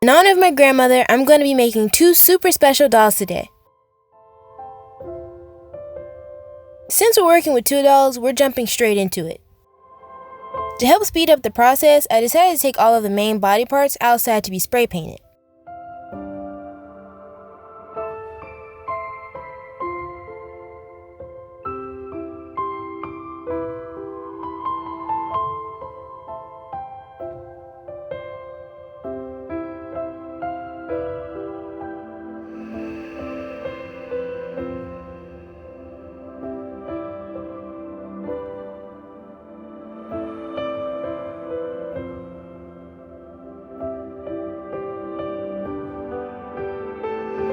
In honor of my grandmother, I'm going to be making 2 super special dolls today. Since we're working with 2 dolls, we're jumping straight into it. To help speed up the process, I decided to take all of the main body parts outside to be spray painted.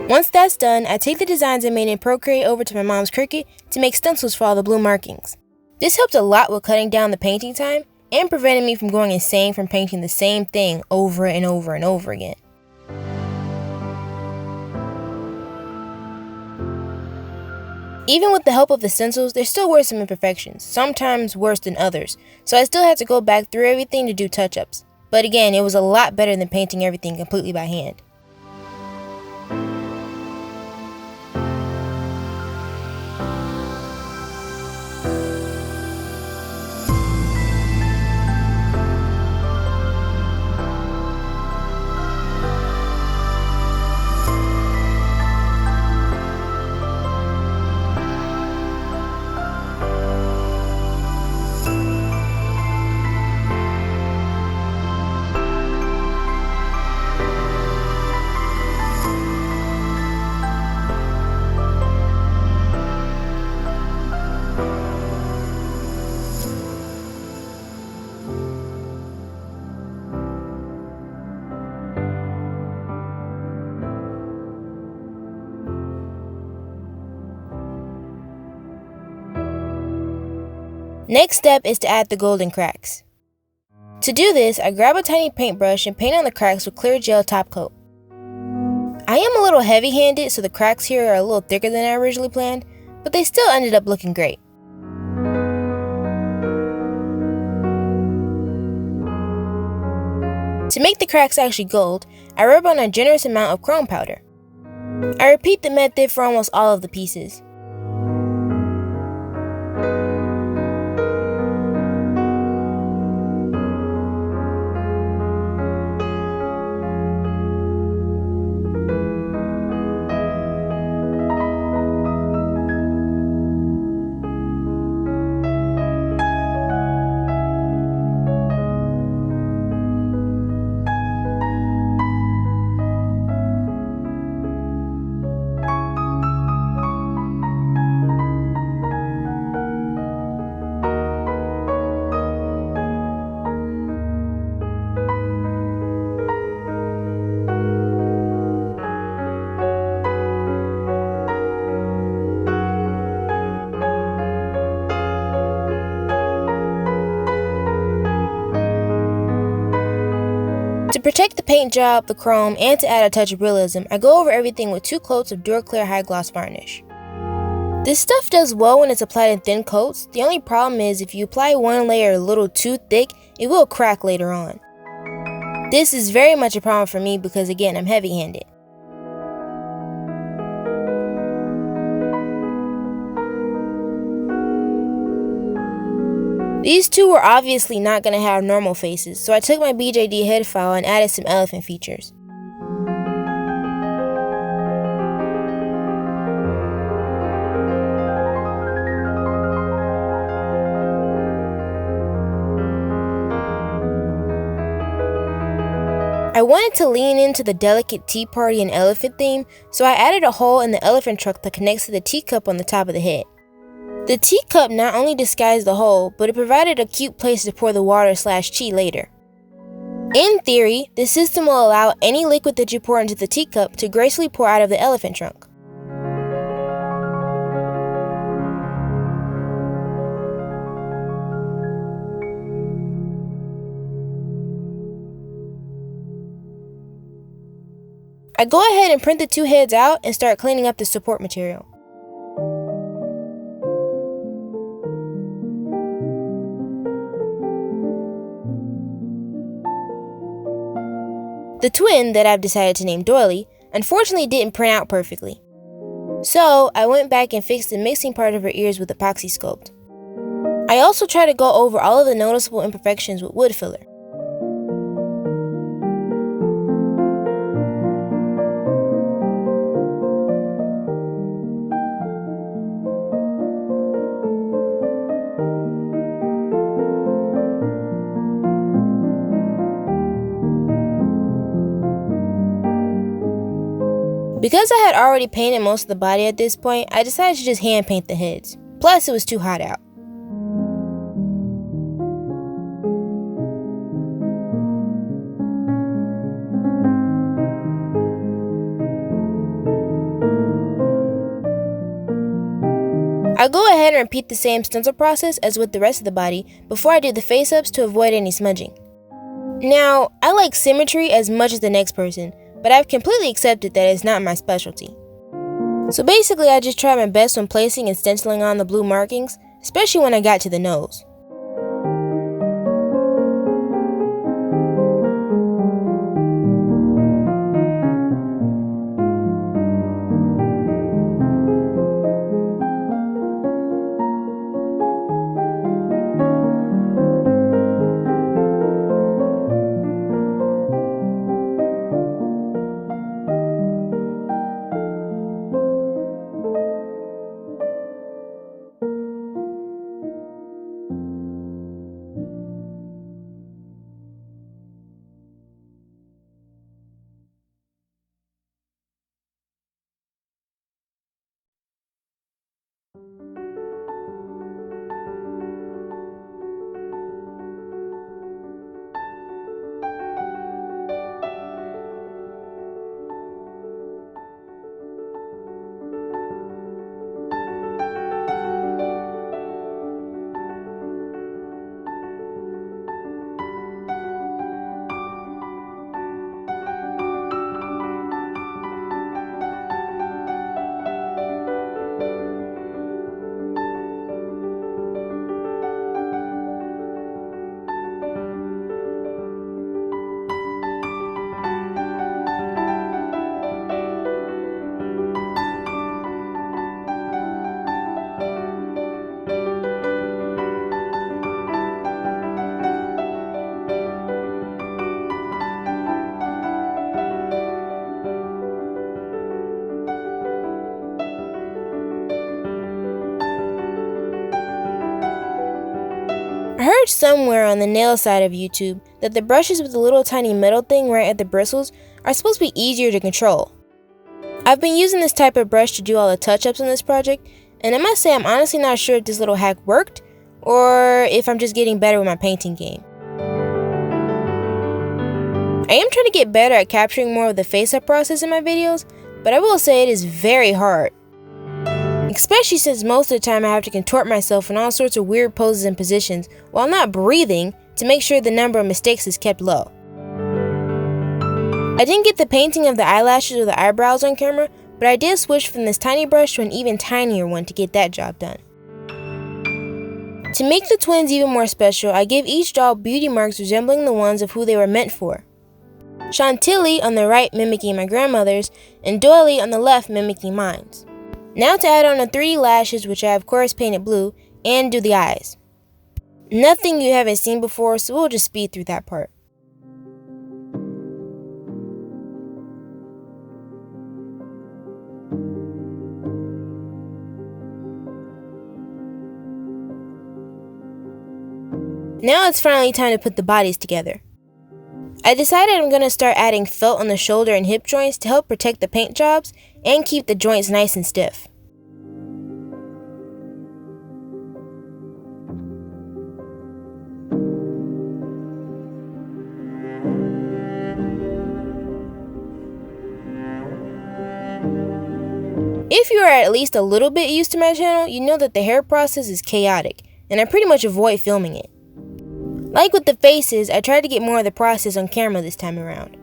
Once that's done, I take the designs I made in Procreate over to my mom's Cricut to make stencils for all the blue markings. This helped a lot with cutting down the painting time and preventing me from going insane from painting the same thing over and over and over again. Even with the help of the stencils, there still were some imperfections, sometimes worse than others, so I still had to go back through everything to do touch-ups. But again, it was a lot better than painting everything completely by hand. Next step is to add the golden cracks. To do this, I grab a tiny paintbrush and paint on the cracks with clear gel top coat. I am a little heavy-handed, so the cracks here are a little thicker than I originally planned, but they still ended up looking great. To make the cracks actually gold, I rub on a generous amount of chrome powder. I repeat the method for almost all of the pieces. To protect the paint job, the chrome, and to add a touch of realism, I go over everything with 2 coats of Duraclear High Gloss Varnish. This stuff does well when it's applied in thin coats. The only problem is if you apply one layer a little too thick, it will crack later on. This is very much a problem for me because again, I'm heavy-handed. These 2 were obviously not going to have normal faces, so I took my BJD head file and added some elephant features. I wanted to lean into the delicate tea party and elephant theme, so I added a hole in the elephant trunk that connects to the teacup on the top of the head. The teacup not only disguised the hole, but it provided a cute place to pour the water/tea later. In theory, this system will allow any liquid that you pour into the teacup to gracefully pour out of the elephant trunk. I go ahead and print the 2 heads out and start cleaning up the support material. The twin that I've decided to name Doily unfortunately didn't print out perfectly. So I went back and fixed the mixing part of her ears with epoxy sculpt. I also tried to go over all of the noticeable imperfections with wood filler. Because I had already painted most of the body at this point, I decided to just hand paint the heads. Plus, it was too hot out. I'll go ahead and repeat the same stencil process as with the rest of the body before I do the face-ups to avoid any smudging. Now, I like symmetry as much as the next person, but I've completely accepted that it's not my specialty. So basically, I just tried my best when placing and stenciling on the blue markings, especially when I got to the nose. I heard somewhere on the nail side of YouTube that the brushes with the little tiny metal thing right at the bristles are supposed to be easier to control. I've been using this type of brush to do all the touch-ups on this project, and I must say I'm honestly not sure if this little hack worked, or if I'm just getting better with my painting game. I am trying to get better at capturing more of the face-up process in my videos, but I will say it is very hard. Especially since most of the time I have to contort myself in all sorts of weird poses and positions while not breathing to make sure the number of mistakes is kept low. I didn't get the painting of the eyelashes or the eyebrows on camera, but I did switch from this tiny brush to an even tinier one to get that job done. To make the twins even more special, I give each doll beauty marks resembling the ones of who they were meant for. Chantilly on the right mimicking my grandmother's, and Doily on the left mimicking mine's. Now to add on the 3D lashes, which I of course painted blue, and do the eyes. Nothing you haven't seen before, so we'll just speed through that part. Now it's finally time to put the bodies together. I decided I'm going to start adding felt on the shoulder and hip joints to help protect the paint jobs and keep the joints nice and stiff. If you are at least a little bit used to my channel, you know that the hair process is chaotic, and I pretty much avoid filming it. Like with the faces, I tried to get more of the process on camera this time around.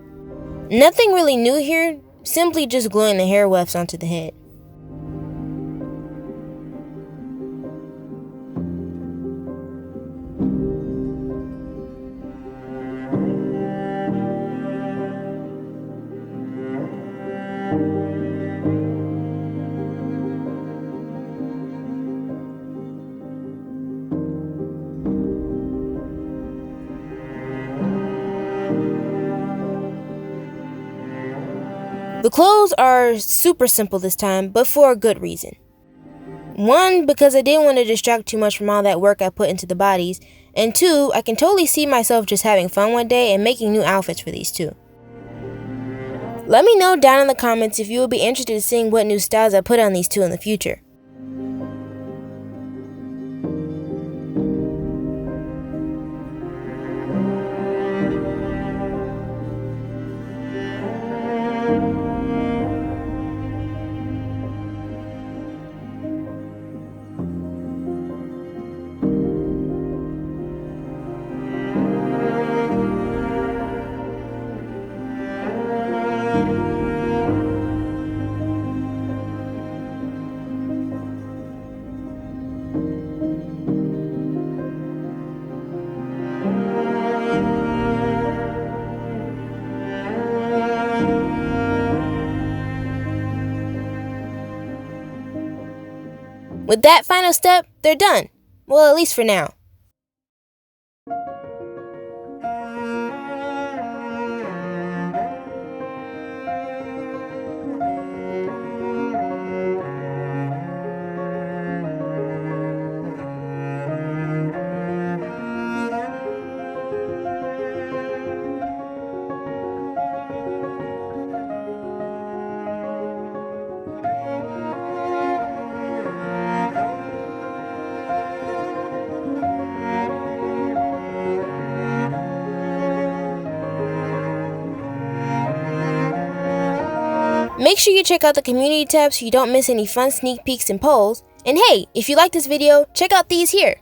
Nothing really new here, simply just gluing the hair wefts onto the head. The clothes are super simple this time, but for a good reason. One, because I didn't want to distract too much from all that work I put into the bodies, and two, I can totally see myself just having fun one day and making new outfits for these two. Let me know down in the comments if you would be interested in seeing what new styles I put on these two in the future. With that final step, they're done. Well, at least for now. Make sure you check out the community tab so you don't miss any fun sneak peeks and polls. And hey, if you like this video, check out these here.